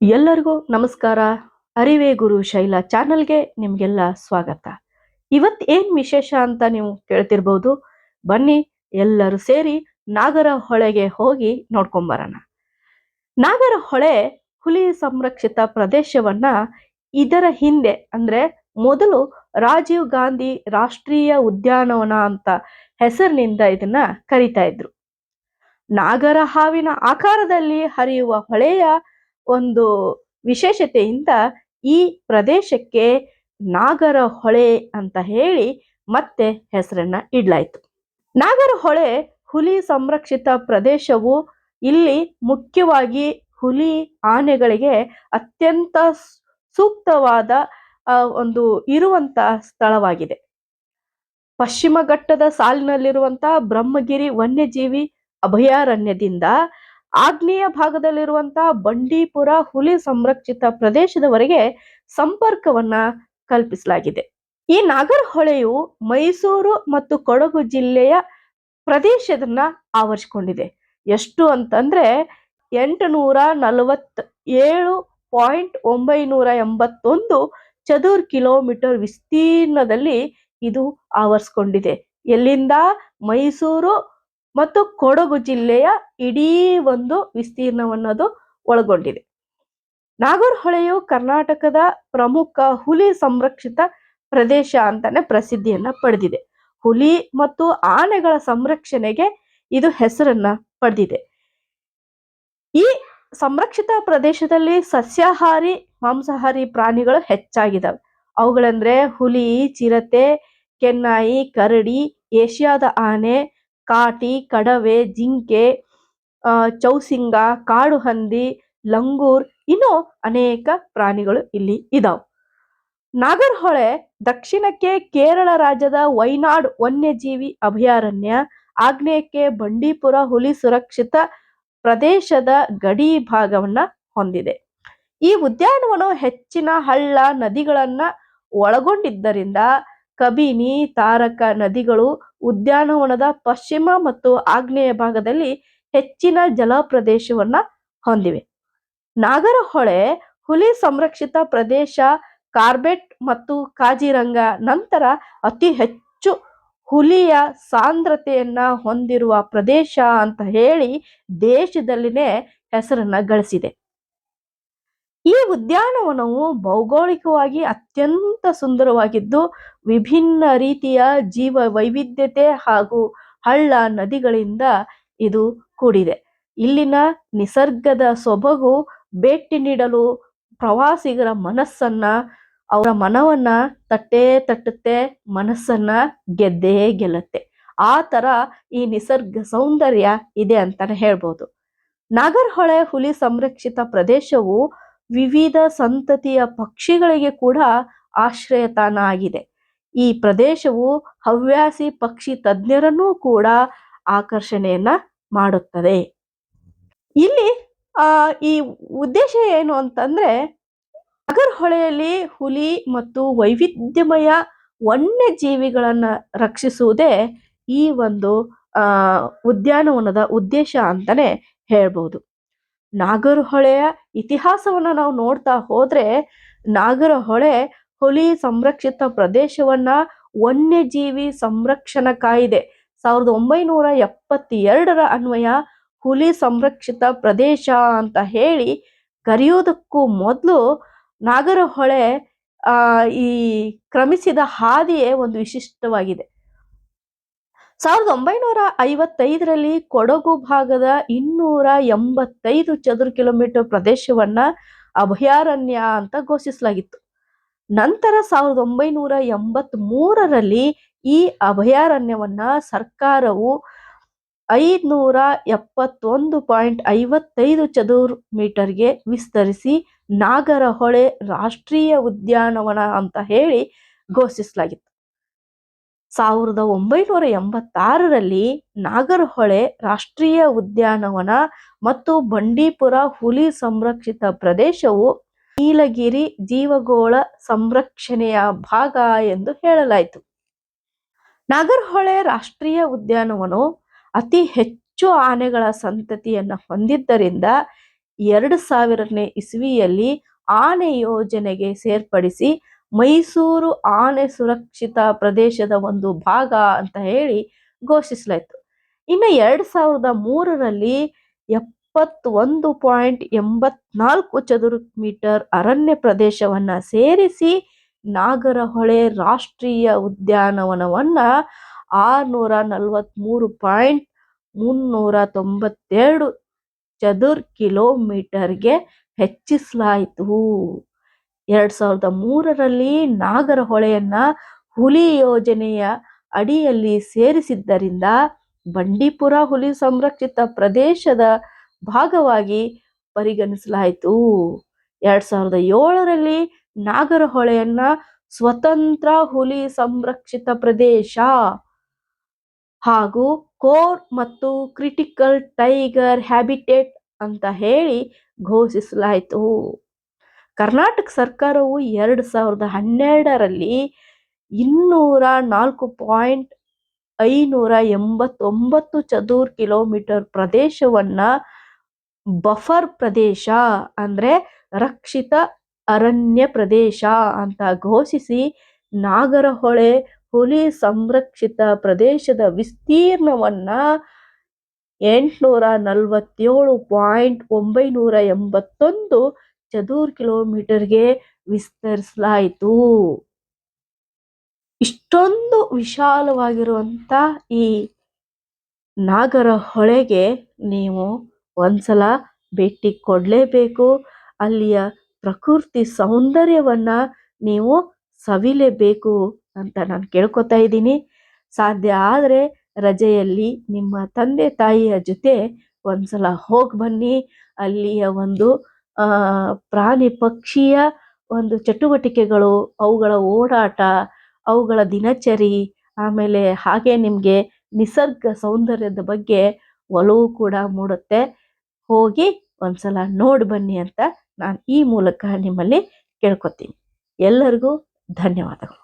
ಎಲ್ಲರಿಗೂ ನಮಸ್ಕಾರ. ಅರಿವೇ ಗುರು ಶೈಲ ಚಾನಲ್ಗೆ ನಿಮಗೆಲ್ಲ ಸ್ವಾಗತ. ಏನ್ ವಿಶೇಷ ಅಂತ ನೀವು ಕೇಳ್ತಿರ್ಬೋದು. ಬನ್ನಿ ಎಲ್ಲರೂ ಸೇರಿ ನಾಗರಹೊಳೆಗೆ ಹೋಗಿ ನೋಡ್ಕೊಂಬರೋಣ. ನಾಗರಹೊಳೆ ಹುಲಿ ಸಂರಕ್ಷಿತ ಪ್ರದೇಶವನ್ನ ಇದರ ಹಿಂದೆ ಅಂದ್ರೆ ಮೊದಲು ರಾಜೀವ್ ಗಾಂಧಿ ರಾಷ್ಟ್ರೀಯ ಉದ್ಯಾನವನ ಅಂತ ಹೆಸರಿನಿಂದ ಇದನ್ನ ಕರಿತಾ ಇದ್ರು. ನಾಗರ ಹಾವಿನ ಆಕಾರದಲ್ಲಿ ಹರಿಯುವ ಹೊಳೆಯ ಒಂದು ವಿಶೇಷತೆಯಿಂದ ಈ ಪ್ರದೇಶಕ್ಕೆ ನಾಗರಹೊಳೆ ಅಂತ ಹೇಳಿ ಮತ್ತೆ ಹೆಸರನ್ನ ಇಡ್ಲಾಯ್ತು. ನಾಗರಹೊಳೆ ಹುಲಿ ಸಂರಕ್ಷಿತ ಪ್ರದೇಶವು ಇಲ್ಲಿ ಮುಖ್ಯವಾಗಿ ಹುಲಿ ಆನೆಗಳಿಗೆ ಅತ್ಯಂತ ಸೂಕ್ತವಾದ ಒಂದು ಇರುವಂತ ಸ್ಥಳವಾಗಿದೆ. ಪಶ್ಚಿಮ ಘಟ್ಟದ ಸಾಲಿನಲ್ಲಿರುವಂತಹ ಬ್ರಹ್ಮಗಿರಿ ವನ್ಯಜೀವಿ ಅಭಯಾರಣ್ಯದಿಂದ ಆಗ್ನೇಯ ಭಾಗದಲ್ಲಿರುವಂತಹ ಬಂಡೀಪುರ ಹುಲಿ ಸಂರಕ್ಷಿತ ಪ್ರದೇಶದವರೆಗೆ ಸಂಪರ್ಕವನ್ನ ಕಲ್ಪಿಸಲಾಗಿದೆ. ಈ ನಾಗರಹೊಳೆಯು ಮೈಸೂರು ಮತ್ತು ಕೊಡಗು ಜಿಲ್ಲೆಯ ಪ್ರದೇಶದನ್ನ ಆವರಿಸಿಕೊಂಡಿದೆ. ಎಷ್ಟು ಅಂತಂದ್ರೆ 847.981 ಚದುರ್ ಕಿಲೋಮೀಟರ್ ವಿಸ್ತೀರ್ಣದಲ್ಲಿ ಇದು ಆವರಿಸಿಕೊಂಡಿದೆ. ಎಲ್ಲಿಂದ? ಮೈಸೂರು ಮತ್ತು ಕೊಡಗು ಜಿಲ್ಲೆಯ ಇಡೀ ಒಂದು ವಿಸ್ತೀರ್ಣವನ್ನದು ಒಳಗೊಂಡಿದೆ. ನಾಗರಹೊಳೆಯು ಕರ್ನಾಟಕದ ಪ್ರಮುಖ ಹುಲಿ ಸಂರಕ್ಷಿತ ಪ್ರದೇಶ ಅಂತಾನೆ ಪ್ರಸಿದ್ಧಿಯನ್ನ ಪಡೆದಿದೆ. ಹುಲಿ ಮತ್ತು ಆನೆಗಳ ಸಂರಕ್ಷಣೆಗೆ ಇದು ಹೆಸರನ್ನ ಪಡೆದಿದೆ. ಈ ಸಂರಕ್ಷಿತ ಪ್ರದೇಶದಲ್ಲಿ ಸಸ್ಯಾಹಾರಿ ಮಾಂಸಾಹಾರಿ ಪ್ರಾಣಿಗಳು ಹೆಚ್ಚಾಗಿದ್ದಾವೆ. ಅವುಗಳಂದ್ರೆ ಹುಲಿ, ಚಿರತೆ, ಕೆನ್ನಾಯಿ, ಕರಡಿ, ಏಷ್ಯಾದ ಆನೆ, ಕಾಟಿ, ಕಡವೆ, ಜಿಂಕೆ, ಚೌಸಿಂಗ, ಕಾಡು ಹಂದಿ, ಲಂಗೂರ್, ಇನ್ನೂ ಅನೇಕ ಪ್ರಾಣಿಗಳು ಇಲ್ಲಿ ಇದಾವೆ. ನಾಗರಹೊಳೆ ದಕ್ಷಿಣಕ್ಕೆ ಕೇರಳ ರಾಜ್ಯದ ವೈನಾಡ್ ವನ್ಯಜೀವಿ ಅಭಯಾರಣ್ಯ, ಆಗ್ನೇಯಕ್ಕೆ ಬಂಡೀಪುರ ಹುಲಿ ಸುರಕ್ಷಿತ ಪ್ರದೇಶದ ಗಡಿ ಭಾಗವನ್ನ ಹೊಂದಿದೆ. ಈ ಉದ್ಯಾನವನವು ಹೆಚ್ಚಿನ ಹಳ್ಳ ನದಿಗಳನ್ನ ಒಳಗೊಂಡಿದ್ದರಿಂದ ಕಬಿನಿ, ತಾರಕ ನದಿಗಳು ಉದ್ಯಾನವನದ ಪಶ್ಚಿಮ ಮತ್ತು ಆಗ್ನೇಯ ಭಾಗದಲ್ಲಿ ಹೆಚ್ಚಿನ ಜಲಪ್ರದೇಶವನ್ನ ಹೊಂದಿವೆ. ನಾಗರಹೊಳೆ ಹುಲಿ ಸಂರಕ್ಷಿತ ಪ್ರದೇಶ ಕಾರ್ಬೆಟ್ ಮತ್ತು ಕಾಜಿರಂಗ ನಂತರ ಅತಿ ಹೆಚ್ಚು ಹುಲಿಯ ಸಾಂದ್ರತೆಯನ್ನ ಹೊಂದಿರುವ ಪ್ರದೇಶ ಅಂತ ಹೇಳಿ ದೇಶದಲ್ಲಿನೇ ಹೆಸರನ್ನ ಗಳಿಸಿದೆ. ಈ ಉದ್ಯಾನವನವು ಭೌಗೋಳಿಕವಾಗಿ ಅತ್ಯಂತ ಸುಂದರವಾಗಿದ್ದು ವಿಭಿನ್ನ ರೀತಿಯ ಜೀವ ವೈವಿಧ್ಯತೆ ಹಾಗೂ ಹಳ್ಳ ನದಿಗಳಿಂದ ಇದು ಕೂಡಿದೆ. ಇಲ್ಲಿನ ನಿಸರ್ಗದ ಸೊಬಗು ಭೇಟಿ ನೀಡಲು ಪ್ರವಾಸಿಗರ ಮನಸ್ಸನ್ನ, ಅವರ ಮನವನ್ನ ತಟ್ಟುತ್ತೆ, ಮನಸ್ಸನ್ನ ಗೆದ್ದೇ ಗೆಲ್ಲುತ್ತೆ. ಆ ತರ ಈ ನಿಸರ್ಗ ಸೌಂದರ್ಯ ಇದೆ ಅಂತಾನೆ ಹೇಳ್ಬೋದು. ನಾಗರಹೊಳೆ ಹುಲಿ ಸಂರಕ್ಷಿತ ಪ್ರದೇಶವು ವಿವಿಧ ಸಂತತಿಯ ಪಕ್ಷಿಗಳಿಗೆ ಕೂಡ ಆಶ್ರಯ ತಾಣ ಆಗಿದೆ. ಈ ಪ್ರದೇಶವು ಹವ್ಯಾಸಿ ಪಕ್ಷಿ ತಜ್ಞರನ್ನೂ ಕೂಡ ಆಕರ್ಷಣೆಯನ್ನ ಮಾಡುತ್ತದೆ. ಇಲ್ಲಿ ಈ ಉದ್ದೇಶ ಏನು ಅಂತಂದ್ರೆ, ನಾಗರಹೊಳೆಯಲ್ಲಿ ಹುಲಿ ಮತ್ತು ವೈವಿಧ್ಯಮಯ ವನ್ಯಜೀವಿಗಳನ್ನ ರಕ್ಷಿಸುವುದೇ ಈ ಒಂದು ಉದ್ಯಾನವನದ ಉದ್ದೇಶ ಅಂತಾನೆ ಹೇಳ್ಬೋದು. ನಾಗರಹೊಳೆಯ ಇತಿಹಾಸವನ್ನ ನಾವು ನೋಡ್ತಾ ಹೋದ್ರೆ, ನಾಗರಹೊಳೆ ಹುಲಿ ಸಂರಕ್ಷಿತ ಪ್ರದೇಶವನ್ನ ವನ್ಯಜೀವಿ ಸಂರಕ್ಷಣಾ ಕಾಯ್ದೆ 1972 ಅನ್ವಯ ಹುಲಿ ಸಂರಕ್ಷಿತ ಪ್ರದೇಶ ಅಂತ ಹೇಳಿ ಕರೆಯುವುದಕ್ಕೂ ಮೊದಲು ನಾಗರಹೊಳೆ ಈ ಕ್ರಮಿಸಿದ ಹಾದಿಯೇ ಒಂದು ವಿಶಿಷ್ಟವಾಗಿದೆ. 1955 ಕೊಡಗು ಭಾಗದ 285 ಚದುರ ಕಿಲೋಮೀಟರ್ ಪ್ರದೇಶವನ್ನ ಅಭಯಾರಣ್ಯ ಅಂತ ಘೋಷಿಸಲಾಗಿತ್ತು. ನಂತರ 1983 ಈ ಅಭಯಾರಣ್ಯವನ್ನ ಸರ್ಕಾರವು 571.55 ಚದುರ ಮೀಟರ್ಗೆ ವಿಸ್ತರಿಸಿ ನಾಗರಹೊಳೆ ರಾಷ್ಟ್ರೀಯ ಉದ್ಯಾನವನ ಅಂತ ಹೇಳಿ ಘೋಷಿಸಲಾಗಿತ್ತು. 1986 ನಾಗರಹೊಳೆ ರಾಷ್ಟ್ರೀಯ ಉದ್ಯಾನವನ ಮತ್ತು ಬಂಡೀಪುರ ಹುಲಿ ಸಂರಕ್ಷಿತ ಪ್ರದೇಶವು ನೀಲಗಿರಿ ಜೀವಗೋಳ ಸಂರಕ್ಷಣೆಯ ಭಾಗ ಎಂದು ಹೇಳಲಾಯಿತು. ನಾಗರಹೊಳೆ ರಾಷ್ಟ್ರೀಯ ಉದ್ಯಾನವನವು ಅತಿ ಹೆಚ್ಚು ಆನೆಗಳ ಸಂತತಿಯನ್ನು ಹೊಂದಿದ್ದರಿಂದ 2000ನೇ ಇಸ್ವಿಯಲ್ಲಿ ಆನೆ ಯೋಜನೆಗೆ ಸೇರ್ಪಡಿಸಿ ಮೈಸೂರು ಆನೆ ಸುರಕ್ಷಿತ ಪ್ರದೇಶದ ಒಂದು ಭಾಗ ಅಂತ ಹೇಳಿ ಘೋಷಿಸಲಾಯಿತು. ಇನ್ನು 2003ರಲ್ಲಿ 71.84 ಚದುರ ಮೀಟರ್ ಅರಣ್ಯ ಪ್ರದೇಶವನ್ನ ಸೇರಿಸಿ ನಾಗರಹೊಳೆ ರಾಷ್ಟ್ರೀಯ ಉದ್ಯಾನವನವನ್ನ 643.392 ಚದುರ್ ಕಿಲೋಮೀಟರ್ಗೆ ಹೆಚ್ಚಿಸಲಾಯಿತು. 2003ರಲ್ಲಿ ನಾಗರಹೊಳೆಯನ್ನ ಹುಲಿ ಯೋಜನೆಯ ಅಡಿಯಲ್ಲಿ ಸೇರಿಸಿದ್ದರಿಂದ ಬಂಡೀಪುರ ಹುಲಿ ಸಂರಕ್ಷಿತ ಪ್ರದೇಶದ ಭಾಗವಾಗಿ ಪರಿಗಣಿಸಲಾಯಿತು. 2007ರಲ್ಲಿ ನಾಗರಹೊಳೆಯನ್ನ ಸ್ವತಂತ್ರ ಹುಲಿ ಸಂರಕ್ಷಿತ ಪ್ರದೇಶ ಹಾಗೂ ಕೋರ್ ಮತ್ತು ಕ್ರಿಟಿಕಲ್ ಟೈಗರ್ ಹ್ಯಾಬಿಟೇಟ್ ಅಂತ ಹೇಳಿ ಘೋಷಿಸಲಾಯಿತು. ಕರ್ನಾಟಕ ಸರ್ಕಾರವು 2012ರಲ್ಲಿ 204.589 ಚದುರ್ ಕಿಲೋಮೀಟರ್ ಪ್ರದೇಶವನ್ನ ಬಫರ್ ಪ್ರದೇಶ ಅಂದ್ರೆ ರಕ್ಷಿತ ಅರಣ್ಯ ಪ್ರದೇಶ ಅಂತ ಘೋಷಿಸಿ ನಾಗರಹೊಳೆ ಹುಲಿ ಸಂರಕ್ಷಿತ ಪ್ರದೇಶದ ವಿಸ್ತೀರ್ಣವನ್ನ 847.981 ಚದುರ್ ಕಿಲೋಮೀಟರ್ಗೆ ವಿಸ್ತರಿಸಲಾಯಿತು. ಇಷ್ಟೊಂದು ವಿಶಾಲವಾಗಿರುವಂತ ಈ ನಾಗರಹೊಳೆಗೆ ನೀವು ಒಂದ್ಸಲ ಭೇಟಿ ಕೊಡಲೇಬೇಕು. ಅಲ್ಲಿಯ ಪ್ರಕೃತಿ ಸೌಂದರ್ಯವನ್ನ ನೀವು ಸವಿಲೇಬೇಕು ಅಂತ ನಾನು ಕೇಳ್ಕೊತಾ ಇದ್ದೀನಿ. ಸಾಧ್ಯ ಆದರೆ ರಜೆಯಲ್ಲಿ ನಿಮ್ಮ ತಂದೆ ತಾಯಿಯ ಜೊತೆ ಒಂದ್ಸಲ ಹೋಗಿ ಬನ್ನಿ. ಅಲ್ಲಿಯ ಒಂದು ಪ್ರಾಣಿ ಪಕ್ಷಿಯ ಒಂದು ಚಟುವಟಿಕೆಗಳು, ಅವುಗಳ ಓಡಾಟ, ಅವುಗಳ ದಿನಚರಿ, ಆಮೇಲೆ ಹಾಗೆ ನಿಮಗೆ ನಿಸರ್ಗ ಸೌಂದರ್ಯದ ಬಗ್ಗೆ ಒಲವು ಕೂಡ ಮೂಡುತ್ತೆ. ಹೋಗಿ ಒಂದ್ಸಲ ನೋಡಿ ಬನ್ನಿ ಅಂತ ನಾನು ಈ ಮೂಲಕ ನಿಮ್ಮಲ್ಲಿ ಕೇಳ್ಕೊತೀನಿ. ಎಲ್ಲರಿಗೂ ಧನ್ಯವಾದಗಳು.